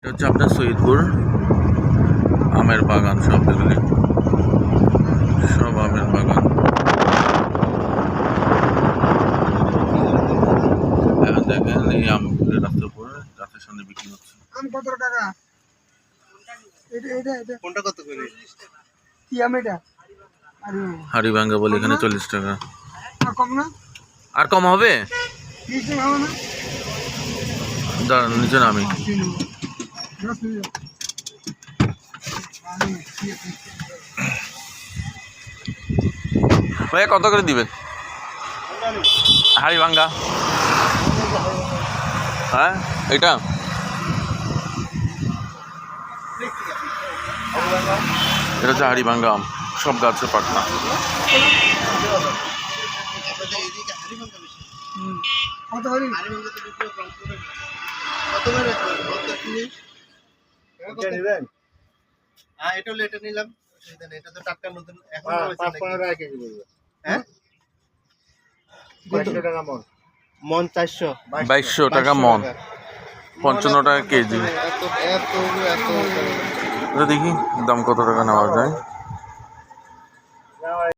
হচ্ছে আপনার সৈয়দপুর আমের বাগান, সব এগুলি সব আমের বাগান। দেখেন এই আম রাস্তার উপরে রাস্তার সামনে বিক্রি হচ্ছে। আম কত টাকা? এটা কোনটা কত করে? কি আম এটা? হাড়ি ভাঙ্গা বলে এখানে 40 টাকা। কম না? আর কম হবে? 30 টাকা হবে না? দাঁড়ান নিচে নামি। ভাইয়া কত করে দিবেন হাড়ি ভাঙ্গা? হ্যাঁ এটা এটা হচ্ছে হাড়ি ভাঙ্গা আম, সব গাছে পাকনা। এটা নিলাম, এটা তো টাটকা নতুন এখন 5-15 টাকা কেজি পড়বে। হ্যাঁ 2200 টাকা মন, মন 2200 টাকা মন, 55 টাকা কেজি। এত দেখি দাম কত টাকা নেওয়া যায়।